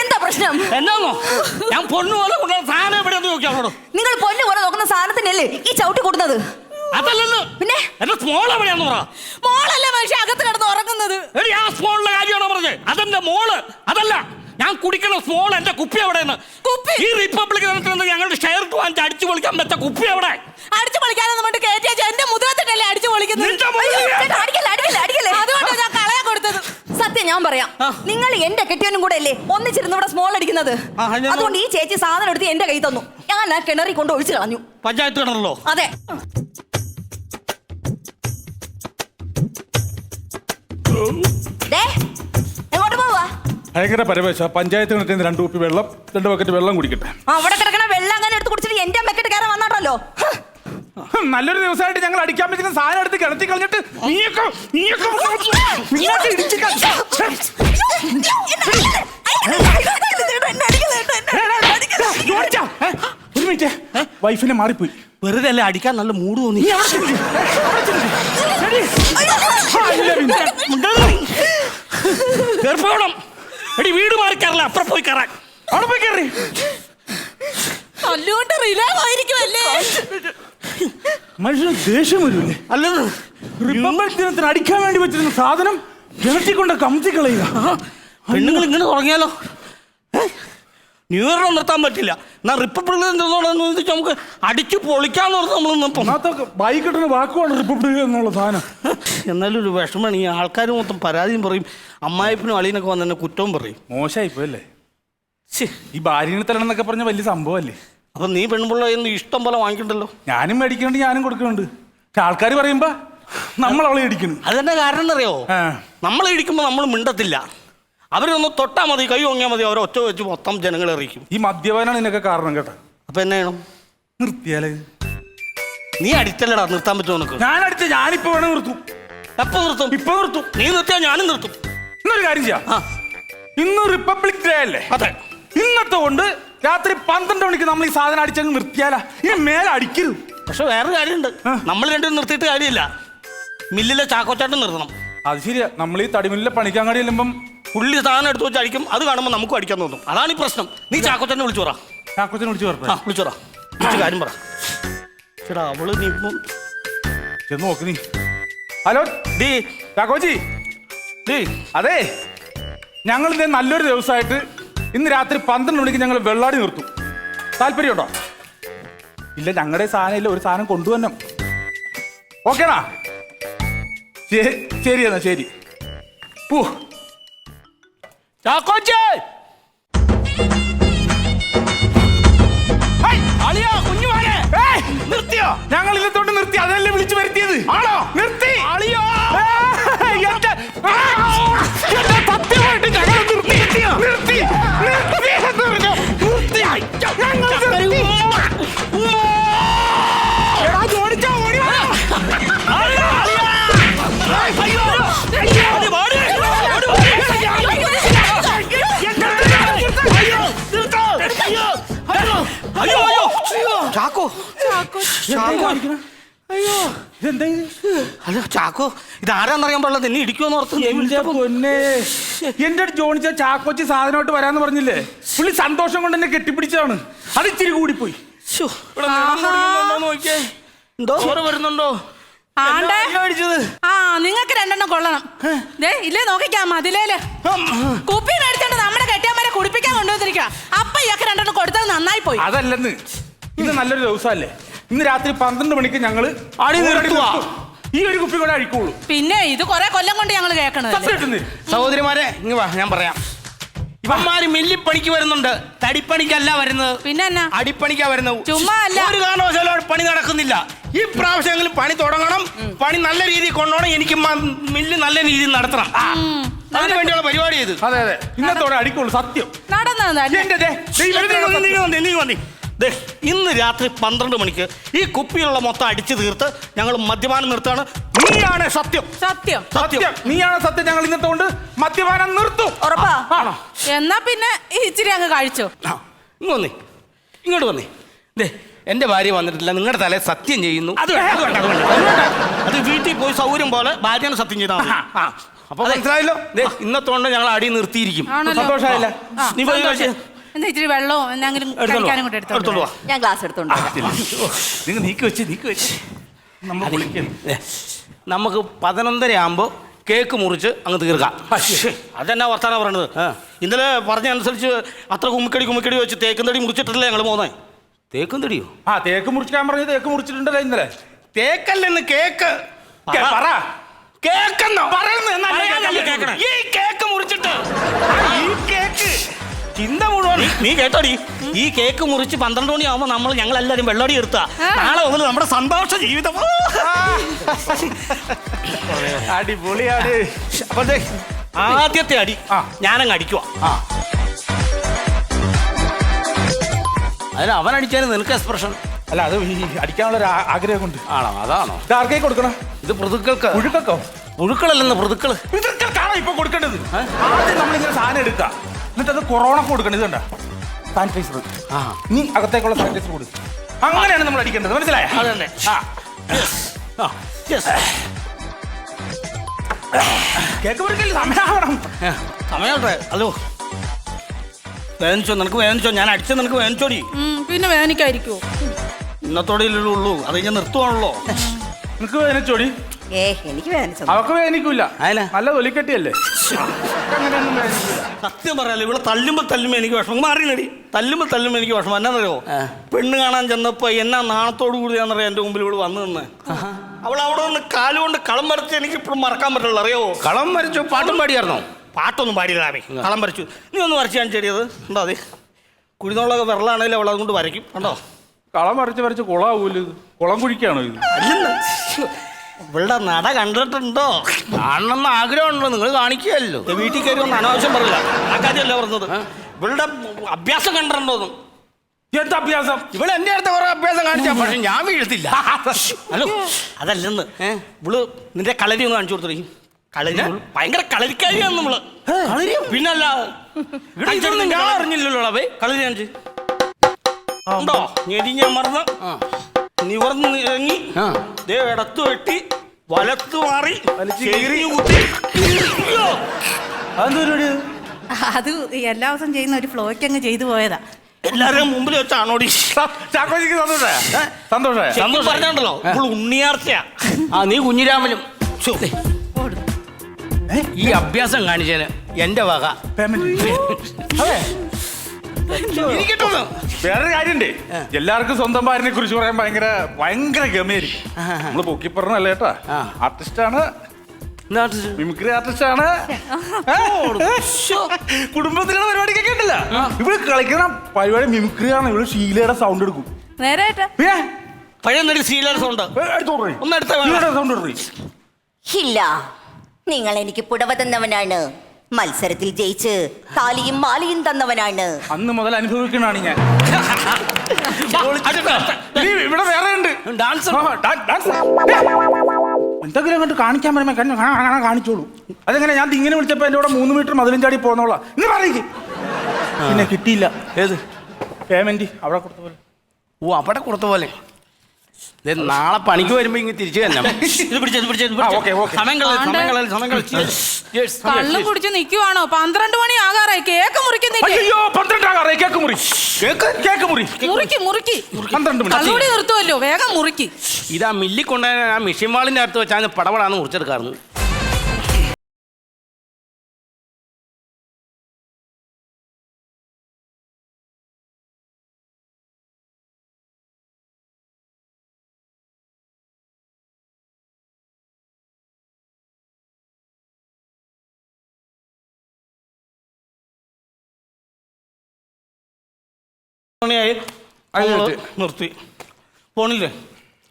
എന്താ പ്രശ്നം? എന്നാന്നോ ഞാൻ പൊന്നു പോലെ കൊണ്ടുവന്ന സാധനം എവിടെയെന്ന് നോക്കിയാണോ? നിങ്ങൾ പൊന്നു പോലെ നോക്കുന്ന സാധനത്തിനല്ലേ ഈ ചവിട്ടി കൊടുക്കുന്നത്? അതല്ലെന്ന് പിന്നെ എന്റെ സ്മോൾ എവിടെയാന്ന് പറ. മോളല്ലേ മനുഷ്യ അകത്ത് കിടന്ന് ഉറങ്ങുന്നത്? ആ സ്മോളിന്റെ കാര്യമാണോ പറഞ്ഞത്? അതെന്റെ മോള്. അതല്ല ഞാൻ കുടിക്കുന്ന സ്മോൾ എന്റെ കുപ്പി എവിടെയെന്ന്. കുപ്പി ഈ റിപ്പബ്ലിക് ദിനത്തിൽ ഞങ്ങളുടെ ഷെയർ വാങ്ങിച്ച് അടിച്ചു പൊളിക്കാൻ പറ്റ കുപ്പി എവിടെ? അടിച്ചു പൊളിക്കാനൊന്നും കൊണ്ട് കയറ്റിയാ എന്റെ മുതലത്തിട്ടല്ലേ അടിച്ചു പൊളിക്കുന്നത്. അതുകൊണ്ടാണ് ഞാൻ കളയാൻ കൊടുത്തത്. സത്യം ഞാൻ പറയാം, നിങ്ങൾ എന്റെ കെട്ടിയവനും കൂടെ അല്ലേ ഒന്നിച്ചിരുന്ന് ഇവിടെ സ്മോൾ അടിക്കുന്നത്. അതുകൊണ്ട് ഈ ചേച്ചി സാധനം എടുത്ത് എന്റെ കൈ തന്നു. ഞാൻ ആ കിണറി കൊണ്ട് ഒഴിച്ചു കളഞ്ഞു. പഞ്ചായത്ത് കിണറല്ലോ? അതെ. എങ്ങോട്ട് പോവാ? ഭയങ്കര പരവേശ. പഞ്ചായത്ത് കിണറ്റിൽ 2 കുപ്പി വെള്ളം, 2 ബക്കറ്റ് വെള്ളം കുടിക്കട്ടെ. അവിടെ കിടക്കണ വെള്ളം അങ്ങനെ എടുത്ത് കുടിച്ചിട്ട് എന്റെ ബക്കറ്റ് കയറാൻ വന്നാട്ടല്ലോ. നല്ലൊരു ദിവസമായിട്ട് ഞങ്ങൾ അടിക്കാൻ പറ്റുന്ന സാധനം എടുത്ത് കിണറ്റി കളഞ്ഞിട്ട് ഒരു മിനിറ്റ്, വൈഫിനെ മാറിപ്പോയി. വെറുതെ അല്ലേ അടിക്കാൻ നല്ല മൂഡ് തോന്നി. എടി വീട് മാറി കയറല, അപ്പുറം പോയി കയറാൻ. അവിടെ പോയി കയറി മനുഷ്യന് ദേഷ്യം വരൂലേ? അല്ലെന്ന് റിപ്പബ്ലിക് ദിനത്തിന് അടിക്കാൻ വേണ്ടി വെച്ചിരുന്ന സാധനം കിണറ്റിക്കൊണ്ട് കമത്തി കളയുക. പെണ്ണുങ്ങൾ ഇങ്ങനെ തുടങ്ങിയാലോ? ന്യൂ ഇയറിനെ നിർത്താൻ പറ്റില്ല. എന്നാൽ റിപ്പബ്ലിക് നമുക്ക് അടിച്ചു പൊളിക്കാന്ന് പറഞ്ഞ് നമ്മൾ ബൈക്ക് കിട്ടുന്ന വാക്കുമാണ് റിപ്പബ്ലിക് എന്നുള്ള സാധനം. എന്നാലും ഒരു വിഷമമാണ്. ഈ ആൾക്കാർ മൊത്തം പരാതിയും പറയും, അമ്മായിപ്പിനും അളിയനൊക്കെ വന്ന് തന്നെ കുറ്റവും പറയും. മോശമായിപ്പോയല്ലേ ഈ ഭാര്യനെ തരണം എന്നൊക്കെ പറഞ്ഞ വലിയ സംഭവമല്ലേ? അപ്പൊ നീ പെൺപിള്ള ഇഷ്ടം പോലെ വാങ്ങിക്കണ്ടല്ലോ. ഞാനും മേടിക്കുന്നുണ്ട്, ഞാനും കൊടുക്കുന്നുണ്ട്. പക്ഷെ ആൾക്കാർ പറയുമ്പോ നമ്മൾ അവളെ ഇടിക്കുന്നു. അതെന്നെ കാരണം എന്നറിയോ? നമ്മളെ ഇടിക്കുമ്പോ നമ്മൾ മിണ്ടത്തില്ല. അവരൊന്ന് തൊട്ടാ മതി, കൈ ഓങ്ങിയാൽ മതി, അവരെ ഒറ്റ വെച്ച് മൊത്തം ജനങ്ങളെ അറിയിക്കും. ഈ മദ്യപാനാണ് ഇതിനൊക്കെ കാരണം കേട്ടോ. അപ്പൊ എന്നാ ചെയ്യണം? നിർത്തിയാലേ? നീ അടിച്ചല്ലടാ, നിർത്താൻ പറ്റുമോ നിനക്ക്? ഞാൻ അടിച്ച ഞാനിപ്പോ വേണം നിർത്തും. എപ്പോ നിർത്തും? ഇപ്പൊ നിർത്തും. നീ നിർത്തിയാ ഞാനും നിർത്തും. ഇന്നൊരു കാര്യം ചെയ്യാം. ഇന്ന് റിപ്പബ്ലിക് ഡേ അല്ലേ? അതെ. ഇന്നത്തെ കൊണ്ട് രാത്രി 12 മണിക്ക് നമ്മൾ ഈ സാധനം അടിച്ചങ്ങ് നിർത്തിയാലാ? ഇനി മേലെ അടിക്കരുത്. പക്ഷെ വേറെ കാര്യമുണ്ട്. നമ്മൾ രണ്ടും നിർത്തിയിട്ട് കാര്യമില്ല, മില്ലിലെ ചാക്കോച്ചാട്ടം നിർത്തണം. അത് ശരിയാ. നമ്മൾ ഈ തടിമില്ലിലെ പണിക്കാങ്ങാടി ചെല്ലുമ്പം പുള്ളി സാധനം എടുത്ത് വെച്ച് അടിക്കും. അത് കാണുമ്പോൾ നമുക്കും അടിക്കാൻ തോന്നും. അതാണ് ഈ പ്രശ്നം. നീ ചാക്കോച്ചനെ വിളിച്ചു പറ. ചാക്കോച്ചനെ വിളിച്ചു പറ. വിളിച്ചു പറ, കാര്യം പറ. ചേട്ടാ അവള് നീ ഇപ്പം ചെന്ന് നോക്ക് നീ. Hello D Chakochi. ഡീ അതെ, ഞങ്ങൾ ഇതേ നല്ലൊരു ദിവസമായിട്ട് ഇന്ന് രാത്രി 12 മണിക്ക് ഞങ്ങൾ വെള്ളാടി നിർത്തും. താല്പര്യമുണ്ടോ? ഇല്ല, ഞങ്ങളുടെ സാധനം ഇല്ല, ഒരു സാധനം കൊണ്ടുവരണം. ഓക്കേണാ? ശരി എന്നാ, ശരി. ചാക്കോച്ചേ, നിർത്തിയോ? ഞങ്ങൾ ഇല്ലത്തോണ്ട് നിർത്തി. അതല്ലേ വിളിച്ചു വരുത്തിയത്? ആണോ? നിർത്തി. സത്യമായിട്ട് ഞങ്ങൾ നിർത്തി. നിർത്തി. ചാക്കോ, ചാക്കോ ഇതാരാന്നറിയാൻ പാടില്ല. നിന്നെ ഇടിക്കുമെന്ന് ഓർത്ത് എന്റെ ജോണിച്ച ചാക്കോച്ചി സാധനമായിട്ട് വരാന്ന് പറഞ്ഞില്ലേ? പുള്ളി സന്തോഷം കൊണ്ട് എന്നെ കെട്ടിപ്പിടിച്ചതാണ്. അത് ഇച്ചിരി കൂടിപ്പോയി. എന്തോ വരുന്നുണ്ടോ? നിങ്ങൾക്ക് 2 കൊള്ളണം. ഇല്ലേ നോക്കിക്കാം, മതിലേല് കുപ്പി മേടിച്ചോണ്ട് നമ്മുടെ കെട്ടിയന്മാരെ കുടിപ്പിക്കാൻ കൊണ്ടുവന്നിരിക്കുക. അപ്പൊ ഇയാൾക്ക് 2 കൊടുത്തത് നന്നായി പോയി. അതല്ലെന്ന്, ഇന്ന് നല്ലൊരു ദിവസമല്ലേ? ഇന്ന് രാത്രി 12 മണിക്ക് ഞങ്ങള് ഈ ഒരു കുപ്പി കൂടെ അഴിക്കുള്ളൂ. പിന്നെ ഇത് കുറെ കൊല്ലം കൊണ്ട് ഞങ്ങൾ കേൾക്കണത്. സഹോദരിമാരെ ഇങ്ങ് വാ, ഞാൻ പറയാം. ഇവന്മാര് മില്ലിപ്പണിക്ക് വരുന്നുണ്ട്, തടിപ്പണിക്കല്ല വരുന്നത്. പിന്നെ എന്നാ അടിപ്പണിക്കാ വരുന്നത്. ചുമ്മാ അല്ല, ഒരു കാരണവശാലും പണി നടക്കുന്നില്ല. ഈ പ്രാവശ്യമെങ്കിലും പണി തുടങ്ങണം, പണി നല്ല രീതിയിൽ കൊണ്ടുപോകണം. എനിക്ക് മില്ല് നല്ല രീതിയിൽ നടത്തണം. അതിന് വേണ്ടിയുള്ള പരിപാടി ചെയ്ത്. അതെ അതെ, ഇന്നത്തോടെ അടിക്കുള്ളൂ സത്യം. എന്റെ നീ വന്നി. ദേ, ഇന്ന് രാത്രി 12 മണിക്ക് ഈ കുപ്പിയിലുള്ള മൊത്തം അടിച്ചു തീർത്ത് ഞങ്ങൾ മദ്യപാനം നിർത്താണ്. നീയാണ് സത്യം. സത്യം സത്യം, നീയാണ് സത്യം. ഞങ്ങൾ ഇന്നത്തെ കൊണ്ട് മദ്യപാനം നിർത്തും. ഉറപ്പാ? എന്നാ പിന്നെ ഇച്ചിരി അങ്ങ് കഴിച്ചോ. ഇങ്ങോട്ട് വന്നേ. ദേ, എന്റെ ഭാര്യ വന്നിട്ടില്ല, നിങ്ങളുടെ തലേ സത്യം ചെയ്യുന്നു. അത് വീട്ടിൽ പോയി സൗകര്യം പോലെ ഭാര്യനെ സത്യം ചെയ്താൽ മതി. അപ്പൊ മനസ്സിലായല്ലോ. ദേ, ഇന്നത്തോണ്ട് ഞങ്ങൾ അടി നിർത്തിയിരിക്കും. സന്തോഷമായില്ല? നീ പോയി എന്താ ഇച്ചിരി വെള്ളവും എന്തെങ്കിലും കഴിക്കാനും കൂടെ എടുത്തോണ്ട് വാ. ഞാൻ ഗ്ലാസ് എടുത്തോണ്ട് നിങ്ങൾ നീക്കി വെച്ച് നമ്മൾ വിളിക്കും. നമുക്ക് 11:30 ആകുമ്പോ കേക്ക് മുറിച്ച് അങ്ങ് തീർക്കാം. അതെന്നാ വർത്താനം പറയണത്? ഇന്നലെ പറഞ്ഞ അനുസരിച്ച് അത്ര കുമ്മിക്കടി വെച്ച് തേക്കും തടി മുറിച്ചിട്ടല്ലേ ഞങ്ങൾ പോകുന്നത്. തേക്കും തടിയോ? തേക്ക് മുറിക്കാൻ പറഞ്ഞ് തേക്ക് മുറിച്ചിട്ടുണ്ടല്ലോ ഇന്നലെ. തേക്കല്ലെന്ന് കേക്ക് പറ. കേക്കെന്നോ കേൾക്കണേ. ഈ കേക്ക് മുറിച്ചിട്ട് ഈ കേക്ക് ചിന്ത മുഴുവൻ നീ കേട്ടോടി, ഈ കേക്ക് മുറിച്ച് 12 മണിയാവുമ്പോ ഞങ്ങളെല്ലാരും വെള്ളടി എടുത്താ. നാളെ മുതൽ നമ്മുടെ സന്തോഷ ജീവിതം. അടിപൊളിയാണ്. അപ്പൊ ആദ്യത്തെ അടി ഞാനങ്ങ് അടിക്കുവാ. അതിന് അവൻ അടിച്ചാലും നിനക്ക് എക്സ്പ്രഷൻ അല്ല, അത് ഈ അടിക്കാനുള്ള ഒരു ആഗ്രഹം കൊണ്ട്. ആണോ? അതാണോ? ഇത് ആർക്കേക്ക് കൊടുക്കണം? ഇത് പുതുക്കൾക്ക്. പുഴുക്കോ? പുഴുക്കളല്ലെന്ന് പുതുക്കള്. പിതൃക്കൾക്കാണോ ഇപ്പൊ കൊടുക്കേണ്ടത്? ആദ്യം നമ്മളിങ്ങനെ സാധനം എടുക്കുക, എന്നിട്ട് അത് കൊറോണ കൊടുക്കണം. ഇത് കണ്ട സാനിറ്റൈസർ, നീ അകത്തേക്കുള്ള സാനിറ്റൈസർ കൊടുക്കും. അങ്ങനെയാണ് നമ്മൾ അടിക്കേണ്ടത്, മനസ്സിലായ? അതന്നെ. കേക്ക് മുറിക്കല് സമയമാവണം. സമയട്ടെ. ഹലോ, വേദനിച്ചോ? നിനക്ക് വേദനിച്ചോ? ഞാൻ അടിച്ച നിനക്ക് വേദനിച്ചോടി? പിന്നെ വേദനിക്കായിരിക്കുമോ? ഇന്നത്തോടെ ഉള്ളൂ, അത് ഞാൻ നിർത്തുവാണല്ലോ. നിനക്ക് വേദനിച്ചോടി? എനിക്ക് വേദനിച്ചു. അവക്ക് വേദനിക്കൂല, നല്ല തൊലിക്കെട്ടിയല്ലേ. അങ്ങനെയൊന്നും വേദനിക്കില്ല. സത്യം പറയാലോ, ഇവിടെ തല്ലുമ്പോ എനിക്ക് വിഷമം. മാറിയില്ലടി, തല്ലുമ്പോ എനിക്ക് വിഷമം. എന്നാന്നറിയോ, പെണ്ണ് കാണാൻ ചെന്നപ്പോ എന്നാ നാണത്തോടു കൂടിയാന്നറിയാം എന്റെ മുമ്പിൽ ഇവിടെ വന്നു നിന്ന്. അവൾ അവിടെ നിന്ന് കാലുകൊണ്ട് കളം വരച്ച് എനിക്ക് ഇപ്പോഴും മറക്കാൻ പറ്റില്ല. അറിയോ? കളം വരച്ചു? പാട്ടും പാടിയായിരുന്നോ? പാട്ടൊന്നും പാടിയില്ലാമേ, കളം വരച്ചു. നീ ഒന്ന് വരച്ച് ഞാൻ ചെടിയത് ഉണ്ടോ? അതെ, കുഴിനോളൊക്കെ വിരലാണെങ്കിലും അവൾ അതുകൊണ്ട് വരയ്ക്കും. ഉണ്ടോ? കളം വരച്ച് കുളാവൂല. ഇത് കുളം കുഴിക്കാണോ ഇത്? ഇവളുടെ നട കണ്ടിട്ടുണ്ടോ? കാണണമെന്ന് ആഗ്രഹമുണ്ടോ? നിങ്ങൾ കാണിക്കുകയല്ലോ. വീട്ടിൽ കയറി ഒന്നും അനാവശ്യം പറയില്ല. ആ കാര്യമല്ല പറഞ്ഞത്. ഇവളുടെ അഭ്യാസം കണ്ടിട്ടുണ്ടോന്നും. എന്താ അഭ്യാസം? ഇവിടെ എന്റെ അടുത്ത് കുറെ അഭ്യാസം കാണിച്ചാ, പക്ഷെ ഞാൻ വീഴത്തില്ല. ഹലോ, അതല്ലെന്ന്. ഇവള് നിന്റെ കളരി ഒന്ന് കാണിച്ചു കൊടുത്തു. കളരി ഭയങ്കര കളരിക്കാരിയാണ് നമ്മള്. പിന്നല്ല, ഞാൻ അറിഞ്ഞില്ലല്ലോ. കളരി കാണിച്ച് ഉണ്ടോ? ഞെരിഞ്ഞമർന്ന് നിവർന്ന് ഇറങ്ങി ഇടത്ത് വെട്ടി വലത്ത് മാറി കുത്തി. അത് എല്ലാ ദിവസം ചെയ്യുന്ന ഒരു ഫ്ലോയ്ക്ക് അങ്ങ് ചെയ്തു പോയതാ. എല്ലാവരുടെയും മുമ്പിൽ വെച്ചാണോടി. ചാക്കോജിക്ക് സന്തോഷമായ പറഞ്ഞോ ഇപ്പോൾ ഉണ്ണിയാർച്ചയാ. നീ കുഞ്ഞിരാമനും. ഈ അഭ്യാസം കാണിച്ചതിന് എന്റെ വക പേയ്മെന്റ്. അതെ, വേറൊരു കാര്യണ്ട്. എല്ലാവർക്കും സ്വന്തം ഭാര്യനെ കുറിച്ച് പറയാൻ ഭയങ്കര ഗമയായിരിക്കും. നമ്മള് പൊക്കിപ്പറഞ്ഞല്ല കേട്ടാ. ആർട്ടിസ്റ്റാണ്, മിമിക്രി ആർട്ടിസ്റ്റാണ്. കുടുംബത്തിലുള്ള പരിപാടിക്കൊക്കെ ഉണ്ടല്ല, ഇവിടെ കളിക്കുന്ന പരിപാടി മിമിക്രിയാണ്. ഇവിടെ ഷീലയുടെ സൗണ്ട് എടുക്കും. നേരായിട്ട് പഴയ നടി സീലർ സൗണ്ട് ഒന്ന് എടുത്ത സൗണ്ട് എടുക്കും. ഇല്ല, നിങ്ങൾ എനിക്ക് പുടവ തന്നവനാണ്. മത്സരത്തിൽ ജയിച്ച് താലിയും മാലയും തന്നവനാണ്. അന്ന് മുതൽ അനുഭവിക്കണാണ് ഞാൻ. ഇവിടെ വേറെ ഉണ്ട് ഡാൻസ്. എന്തെങ്കിലും അങ്ങോട്ട് കാണിക്കാൻ പറയുമ്പോ കാണിച്ചോളൂ. അതെങ്ങനെ? ഞാൻ ഇങ്ങനെ വിളിച്ചപ്പോ എന്റെ കൂടെ 3 മീറ്റർ മതിലും ചാടി പോന്നോളാം. ഇന്ന് പറയും. പിന്നെ കിട്ടിയില്ല. ഏത് പേയ്മെന്റ്? അവിടെ കൊടുത്ത പോലെ. ഓ, അവിടെ കൊടുത്ത പോലെ. നാളെ പണിക്ക് വരുമ്പോ ഇങ്ങനെ തിരിച്ചു തന്നെ. കള്ളും കുടിച്ച് നിൽക്കുവാണോ? 12 മണി ആകാറായി. കേക്ക് മുറിക്കുന്നില്ലേ? അയ്യോ, 12 ആകാറായി. കേക്ക് മുറി. മുറുക്കി 12 മണി. കള്ളുകൂടി നിർത്തുമല്ലോ, വേഗം മുറുക്കി. ഇതാ മില്ലിൽ കൊണ്ടുപോയ ആ മിഷ്യൻ വാളിന്റെ അടുത്ത് വെച്ചാൽ പടപടാന്ന് മുറിച്ചെടുക്കാറുണ്ട്. നിർത്തി. ഫോണില്ലേ?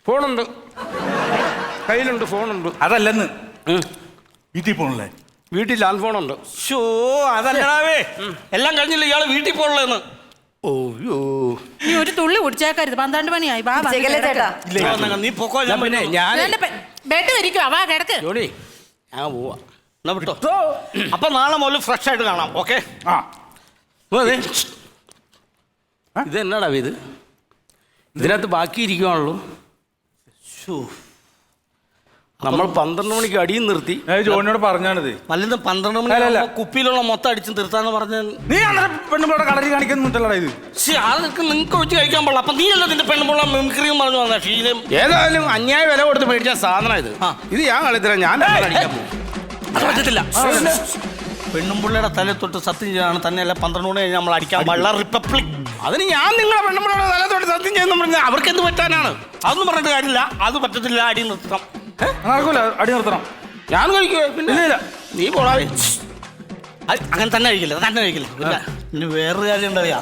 ഫോണുണ്ട്, കയ്യിലുണ്ട്, ഫോണുണ്ട്. അതല്ലെന്ന് വീട്ടിൽ പോണല്ലേ? വീട്ടിൽ ലാൻഡ് ഫോണുണ്ട്. ഷോ അതല്ലാവേ എല്ലാം കഴിഞ്ഞില്ല ഇയാള് വീട്ടിൽ പോകണല്ലേന്ന്. ഓയ്യോ. നീ ഒരു തുള്ളി കുടിച്ചേക്കരുത്, 12 മണിയായി. ബാ ഉച്ചയ്ക്കല്ലേ ചേട്ടാ? നീ പൊക്കോ, ഞാൻ പിന്നെ ഞാൻ ബെഡ് വരിക്കുവാ, വാ കിടക്ക്. ജോണി ഞാൻ പോവാ. എന്നാ വിട്ടോ. അപ്പൊ നാളെ മുതൽ ഫ്രഷ് ആയിട്ട് കാണാം. ഓക്കെ. ആ അതെ. ഇത് എന്നാടാ ഇത്? ഇതിനകത്ത് ബാക്കി ഇരിക്കുവാണല്ലോ. നമ്മൾ 12 മണിക്ക് അടിയും നിർത്തി. ജോണിയോട് പറഞ്ഞാണിത്. വല്ലതും 12 അല്ലല്ല. മണി കുപ്പിയിലുള്ള മൊത്തം അടിച്ച് നിർത്താന്ന് പറഞ്ഞ നീ അന്നേരം പെണ്ണുമ്പോടെ കളരി കാണിക്കുന്നുണ്ടല്ലോടാ ഇത്. അതൊക്കെ നിങ്ങൾക്ക് ഒഴിച്ച് കഴിക്കാൻ പാടില്ല. അപ്പൊ നീയല്ല നിന്റെ പെണ്ണുമ്പോൾ മിമിക്രിയും പറഞ്ഞു വന്ന ഷീലയും. ഏതായാലും അന്യായ വില കൊടുത്ത് മേടിച്ച സാധനം ഇത്. ഇത് ഞാൻ കളിത്തരാം. ഞാൻ അടിക്കാൻ പോകും. അത് പറ്റത്തില്ല. പെണ്ണുമ്പിള്ളയുടെ തലയിൽ തൊട്ട് സത്യം ചെയ്താണ് തന്നെയല്ല 12 മണി കഴിഞ്ഞ് നമ്മൾ അടിക്കാൻ പാടില്ല. റിപ്പബ്ലിക്. അതിന് ഞാൻ നിങ്ങളെ പെണ്ണുമ്പോഴുള്ള തലത്തോട്ട് സത്യം ചെയ്യുന്ന പറഞ്ഞാൽ അവർക്ക് എന്ത് പറ്റാനാണ്? അതൊന്നും പറഞ്ഞിട്ട് കാര്യമില്ല. അത് പറ്റത്തില്ല. അടി നിർത്താം. നടക്കൂല, അടി നിർത്തണം. ഞാൻ കഴിക്കുവേ. പിന്നെ ഇല്ല. നീ പോടാവേ. അങ്ങനെ തന്നെ കഴിക്കില്ല, തന്നെ കഴിക്കില്ല. പിന്നെ വേറൊരു കാര്യം ഉണ്ടറിയാ,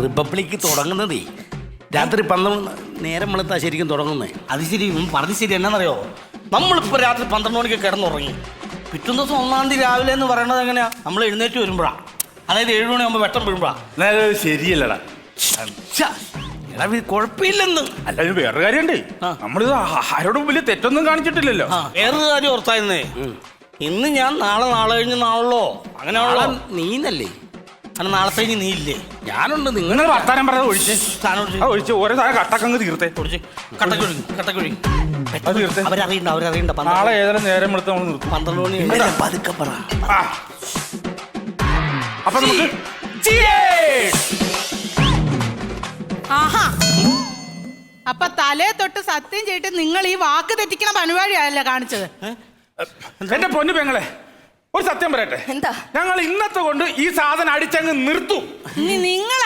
റിപ്പബ്ലിക് തുടങ്ങുന്നതേ രാത്രി 12 നേരം വെളുത്താ ശരിക്കും തുടങ്ങുന്നേ. അത് ശരി. പറഞ്ഞ് ശരി. എന്നാന്നറിയോ, നമ്മളിപ്പോ രാത്രി 12 മണിക്ക് കിടന്നുറങ്ങി പിറ്റേ ദിവസം 1-ാം തീയതി രാവിലെ എന്ന് പറയണത് എങ്ങനെയാ? നമ്മൾ എഴുന്നേറ്റ് വരുമ്പോഴാ, അതായത് 7 മണിയാകുമ്പോൾ വെട്ടം വീഴുമ്പോഴാ. ശരിയല്ലടാ. എടാ ഇത് കുഴപ്പമില്ലെന്ന്. അല്ല, ഇത് വേറൊരു കാര്യമുണ്ട്. നമ്മളിത് ആരോടും വലിയ തെറ്റൊന്നും കാണിച്ചിട്ടില്ലല്ലോ. വേറൊരു കാര്യം ഓർത്തായിരുന്നേ, ഇന്ന് ഞാൻ നാളെ കഴിഞ്ഞ് നാളല്ലോ അങ്ങനെയാണല്ലോ. നീന്നല്ലേ? കാരണം നാളത്തെ കഴിഞ്ഞ് നീ ഇല്ലേ? ഞാനുണ്ട്. നിങ്ങൾ നിങ്ങൾ വർത്താനം പറഞ്ഞത് ഒഴിച്ച് സാധനം ആ ഒഴിച്ച് ഓരോ സാധനം കട്ടക്കങ്ങ് തീർത്തേ. കട്ടക്കൊഴി അത് തീർത്തേ. അവരറിയണ്ട. നാളെ ഏതായാലും നേരം എടുത്ത് നമ്മൾ നിർത്തും. 12 മണി ഇന്നലെ പതുക്കെ പറ. ആ. അപ്പൊ നമുക്ക് ആഹാ, അപ്പൊ തലേ തൊട്ട് സത്യം ചെയ്തിട്ട് നിങ്ങൾ ഈ വാക്ക് തെറ്റിക്കണ പരിപാടിയല്ലേ കാണിച്ചത്? എന്റെ പൊന്നു പെങ്ങളെ, ഒരു സത്യം പറയട്ടെ. എന്താ? ഞങ്ങൾ ഇന്നത്തെ കൊണ്ട് ഈ സാധനം അടിച്ചങ്ങ് നിർത്തും. ഇനി നിങ്ങൾ